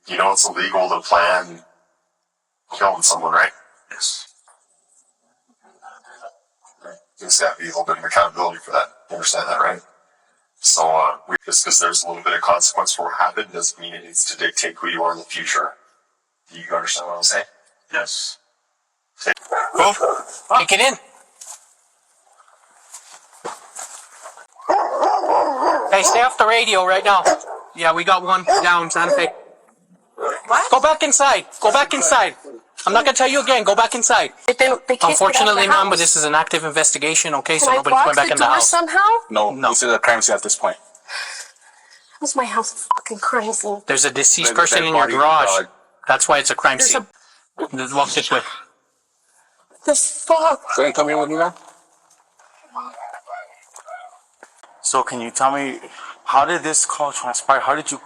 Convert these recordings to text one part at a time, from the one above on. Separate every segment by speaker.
Speaker 1: You know it's illegal to plan killing someone, right?
Speaker 2: Yes.
Speaker 1: There's got to be a little bit of accountability for that. You understand that, right? So, just because there's a little bit of consequence for what happened doesn't mean it needs to dictate who you are in the future. Do you understand what I'm saying?
Speaker 2: Yes.
Speaker 3: Well, take it in. Hey, stay off the radio right now. Yeah, we got one down, Santa Fe.
Speaker 4: What?
Speaker 3: Go back inside. Go back inside. I'm not gonna tell you again. Go back inside.
Speaker 4: They can't
Speaker 3: Unfortunately,
Speaker 4: get out of the
Speaker 3: ma'am, but this is an active investigation, okay? So
Speaker 4: Can I
Speaker 3: nobody's going
Speaker 4: block
Speaker 3: back
Speaker 4: the
Speaker 3: in the
Speaker 4: door
Speaker 3: house.
Speaker 4: somehow?
Speaker 2: No, this is a crime scene at this point.
Speaker 4: How's my house a fucking crime scene?
Speaker 3: There's a deceased
Speaker 2: There's a
Speaker 3: person
Speaker 2: dead
Speaker 3: in your
Speaker 2: body,
Speaker 3: garage. That's why it's a crime
Speaker 4: There's
Speaker 3: scene. Walk this way.
Speaker 4: The fuck?
Speaker 2: So you can come in with me now?
Speaker 5: So can you tell me, how did this call transpire? How did you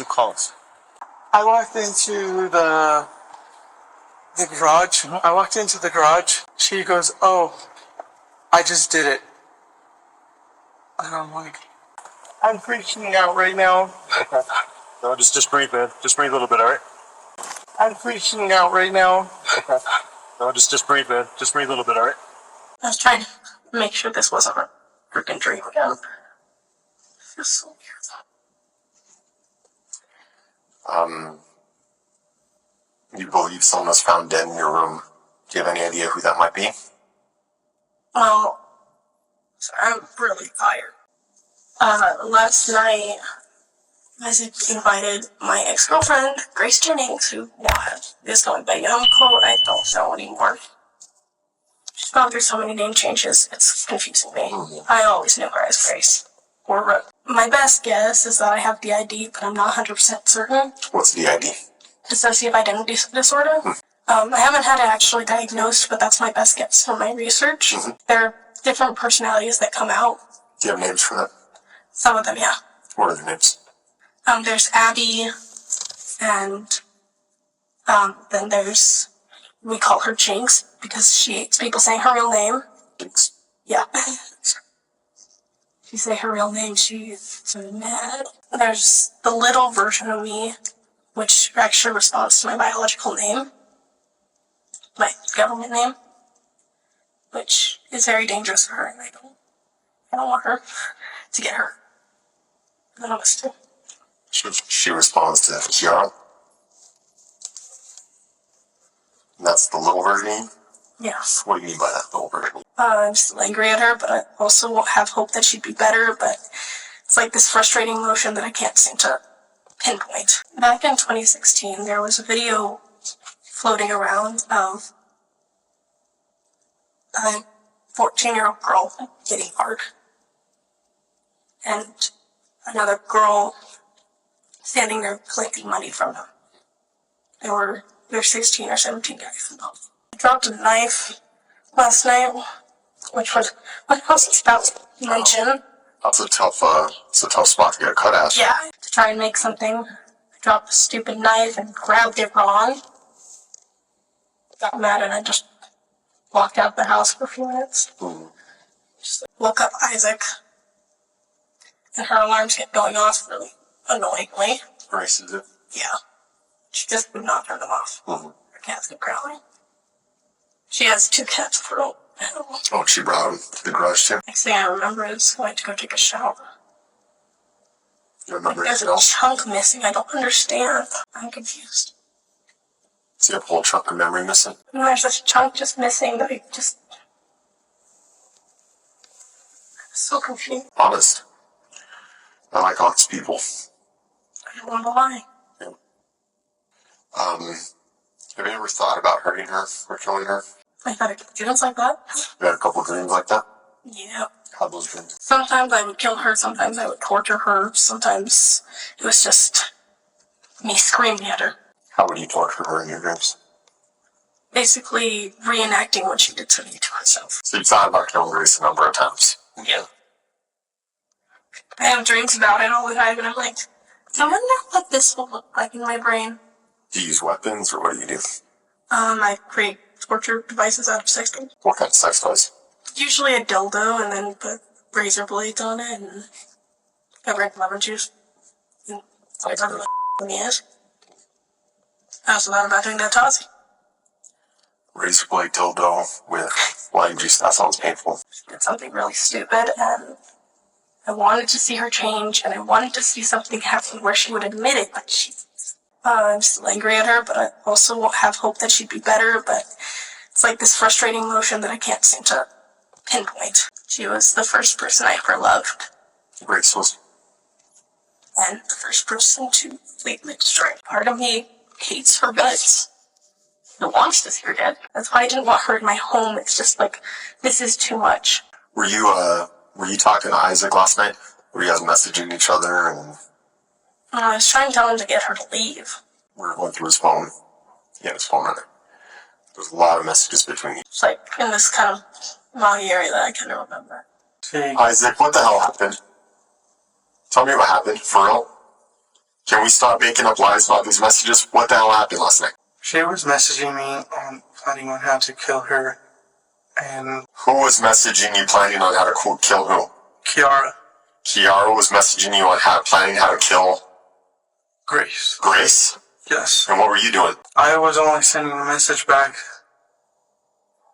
Speaker 5: call us?
Speaker 6: I walked into the garage. I walked into the garage. She goes, "Oh, I just did it." And I'm like, I'm freaking out right now.
Speaker 5: Okay. No, just breathe, man. Just breathe a little bit, all right?
Speaker 6: I'm freaking out right now.
Speaker 5: Okay. No, just breathe, man. Just breathe a little bit, all right?
Speaker 4: I was trying to make sure this wasn't a freaking dream again. Feels so weird.
Speaker 1: You believe someone was found dead in your room. Do you have any idea who that might be?
Speaker 4: Well, I'm really tired. Last night, Isaac invited my ex-girlfriend, Grace Jennings, who now is going by Uncle. I don't know anymore. She's gone through so many name changes, it's confusing me. I always knew her as Grace. Or my best guess is that I have DID, but I'm not 100% certain.
Speaker 1: What's the ID?
Speaker 4: Dissociative identity disorder. I haven't had it actually diagnosed, but that's my best guess from my research. There are different personalities that come out.
Speaker 1: Do you have names for that?
Speaker 4: Some of them, yeah.
Speaker 1: What are their names?
Speaker 4: There's Abby, and then there's, we call her Jinx, because she hates people saying her real name.
Speaker 1: Jinx.
Speaker 4: Yeah. If you say her real name, she's so mad. There's the little version of me, which actually responds to my biological name, my government name, which is very dangerous for her, and I don't want her to get hurt. None of us do.
Speaker 1: She responds to Giara. And that's the little version?
Speaker 4: Yes.
Speaker 1: What do you mean by that little version?
Speaker 4: I'm still angry at her, but I also have hope that she'd be better, but it's like this frustrating emotion that I can't seem to pinpoint. Back in 2016, there was a video floating around of a 14-year-old girl getting hard. And another girl standing there collecting money from them. They're 16 or 17 guys. I dropped a knife last night, which was what I was about to mention.
Speaker 1: That's a tough spot to get a cut at.
Speaker 4: Yeah, to try and make something. I dropped the stupid knife and grabbed it wrong. Got mad and I just walked out the house for a few minutes. Just woke up Isaac. And her alarms kept going off really annoyingly.
Speaker 1: Races it.
Speaker 4: Yeah. She just would not turn them off. Her cats kept growling. She has 2 cats of her own.
Speaker 1: Oh, she brought him to the garage too?
Speaker 4: Next thing I remember is going to go take a shower.
Speaker 1: You remember
Speaker 4: There's
Speaker 1: anything
Speaker 4: a
Speaker 1: else?
Speaker 4: chunk missing. I don't understand. I'm confused.
Speaker 1: So you have a whole chunk of memory missing?
Speaker 4: And there's this chunk just missing that I just... I'm so confused.
Speaker 1: Honest. I like honest people.
Speaker 4: I don't want to lie.
Speaker 1: Have you ever thought about hurting her or killing her?
Speaker 4: I've had dreams like that.
Speaker 1: You had a couple dreams like that?
Speaker 4: Yeah.
Speaker 1: How those dreams?
Speaker 4: Sometimes I would kill her, sometimes I would torture her, sometimes it was just me screaming at her.
Speaker 1: How would you torture her in your dreams?
Speaker 4: Basically reenacting what she did to me to herself.
Speaker 1: So you thought about killing Grace a number of times?
Speaker 4: Yeah. I have dreams about it all the time, and I'm like, I wonder what this will look like in my brain.
Speaker 1: Do you use weapons, or what do you do?
Speaker 4: I create torture devices out of sex toys.
Speaker 1: What kind of sex toys?
Speaker 4: Usually a dildo, and then put razor blades on it, and cover it in lemon juice. And whatever the f*** it is. I also thought about doing that to Ozzy.
Speaker 1: Razor blade dildo with lime juice. That sounds painful.
Speaker 4: She did something really stupid, and I wanted to see her change, and I wanted to see something happen where she would admit it, but I'm still angry at her, but I also have hope that she'd be better, but it's like this frustrating emotion that I can't seem to pinpoint. She was the first person I ever loved,
Speaker 1: Grace was.
Speaker 4: and the first person to completely destroy. Part of me hates her guts. It wants to see her dead. That's why I didn't want her in my home. It's just like, this is too much.
Speaker 1: Were you talking to Isaac last night? Were you guys messaging each other and
Speaker 4: I was trying to tell him to get her to leave.
Speaker 1: we were going through his phone? He had his phone on there. There's a lot of messages between you.
Speaker 4: It's like in this kind of foggy area that I can't remember.
Speaker 1: Isaac, what the hell happened? Tell me what happened, for real. Can we stop making up lies about these messages? What the hell happened last night?
Speaker 6: She was messaging me on planning on how to kill her, and
Speaker 1: Who was messaging you planning on how to quote kill who?
Speaker 6: Kiara,
Speaker 1: Kiara was messaging you on planning how to kill
Speaker 6: Grace.
Speaker 1: Grace?
Speaker 6: Yes.
Speaker 1: And what were you doing?
Speaker 6: I was only sending a message back,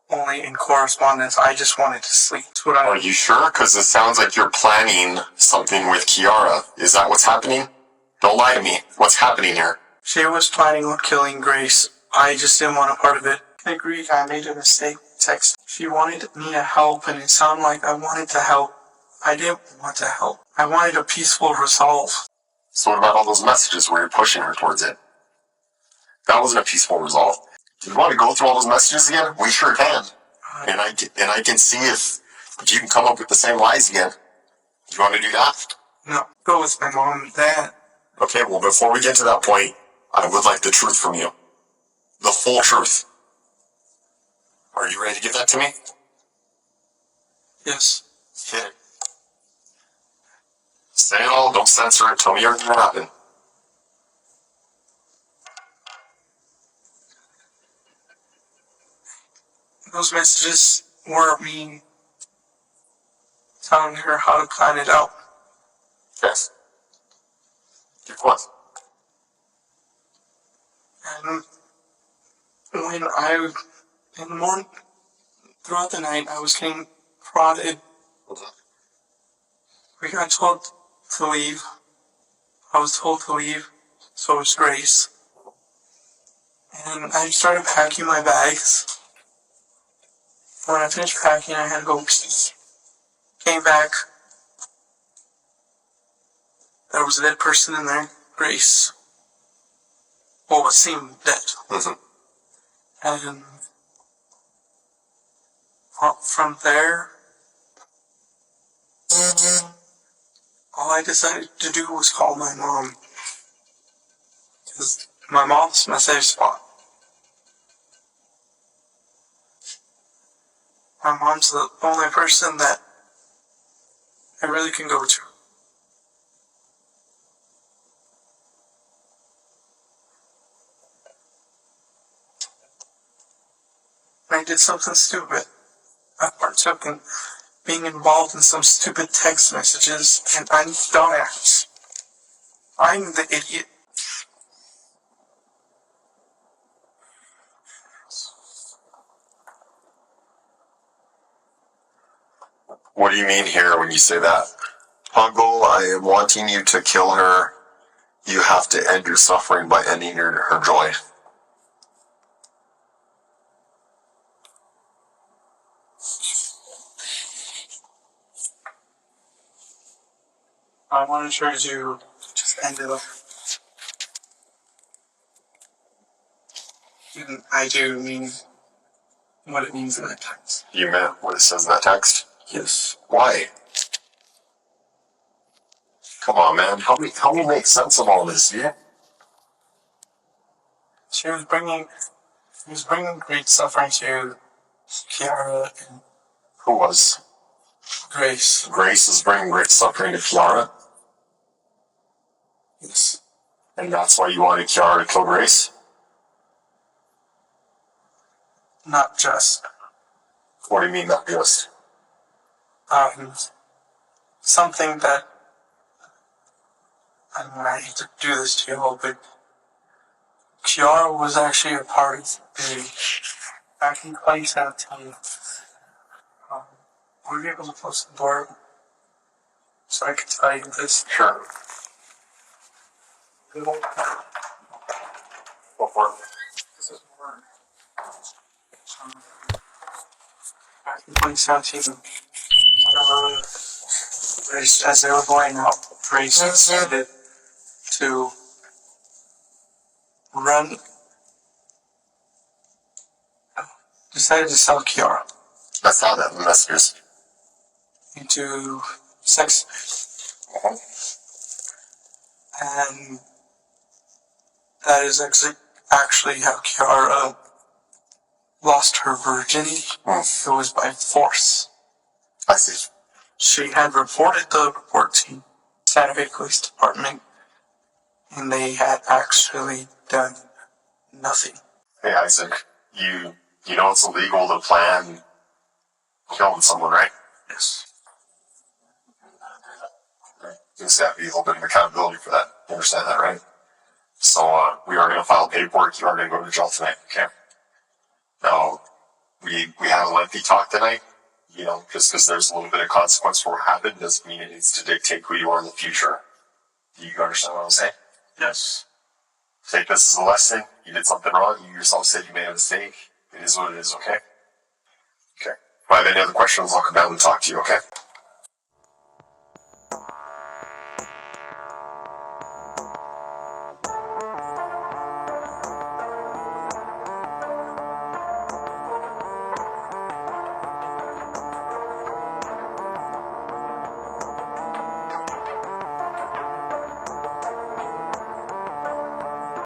Speaker 6: only in correspondence. I just wanted to sleep. That's what
Speaker 1: Are you sure? Because it sounds like you're planning something with Kiara. Is that what's happening? Don't lie to me. What's happening here?
Speaker 6: She was planning on killing Grace. I just didn't want a part of it. I agreed. I made a mistake. Text. She wanted me to help, and it sounded like I wanted to help. I didn't want to help. I wanted a peaceful resolve.
Speaker 1: So what about all those messages where you're pushing her towards it? That wasn't a peaceful resolve. Do you want to go through all those messages again? We sure can. And I can see if you can come up with the same lies again. Do you want to do that?
Speaker 6: No, go with my mom and dad.
Speaker 1: Okay, well, before we get to that point, I would like the truth from you. The full truth. Are you ready to give that to me?
Speaker 6: Yes.
Speaker 1: Hit it. Say it all, don't censor it, tell me everything that happened.
Speaker 6: Those messages were me telling her how to plan it out.
Speaker 1: Yes. Keep going.
Speaker 6: And when in the morning, throughout the night, I was getting prodded. We got told to leave. I was told to leave, so was Grace. And I started packing my bags. When I finished packing, I had to go pee. Came back. There was a dead person in there, Grace. Well, it seemed dead. And from there, all I decided to do was call my mom. Because my mom's my safe spot. My mom's the only person that I really can go to. I did something stupid. I partook in being involved in some stupid text messages, and I'm the dumbass. I'm the idiot.
Speaker 1: What do you mean here when you say that? Puggle, I am wanting you to kill her. You have to end your suffering by ending her joy.
Speaker 6: I wanted her to just end it up. And I do mean what it means in that text.
Speaker 1: You meant what it says in that text?
Speaker 6: Yes.
Speaker 1: Why? Come on, man. Help me make sense of all this, yeah?
Speaker 6: She was bringing great suffering to Kiara and
Speaker 1: Who was?
Speaker 6: Grace.
Speaker 1: Grace is bringing great suffering to Kiara?
Speaker 6: Yes.
Speaker 1: And that's why you wanted Kiara to kill Grace?
Speaker 6: Not just.
Speaker 1: What do you mean, not just?
Speaker 6: Something that, I hate to do this to you all, but Kiara was actually a part of the packing place at were you able to close the door so I could tell you this?
Speaker 1: Sure. Go for it.
Speaker 6: Packing place out here. As they were going out, Grace decided to decided to sell Kiara
Speaker 1: That's not that messages.
Speaker 6: into sex, and that is actually how Kiara lost her virginity. It was by force.
Speaker 1: I see.
Speaker 6: She had reported the report to Santa Fe Police Department, and they had actually done nothing.
Speaker 1: Hey Isaac, you know it's illegal to plan killing someone, right?
Speaker 6: Yes.
Speaker 1: There's got to be a little bit of accountability for that. You understand that, right? So we are going to file paperwork. You are going to go to jail tonight. Okay. Now we had a lengthy talk tonight. You know, just because there's a little bit of consequence for what happened doesn't mean it needs to dictate who you are in the future. Do you understand what I'm saying?
Speaker 2: Yes.
Speaker 1: Take this as a lesson. You did something wrong. You yourself said you made a mistake. It is what it is. Okay. Okay. If I have any other questions, I'll come down and talk to you. Okay.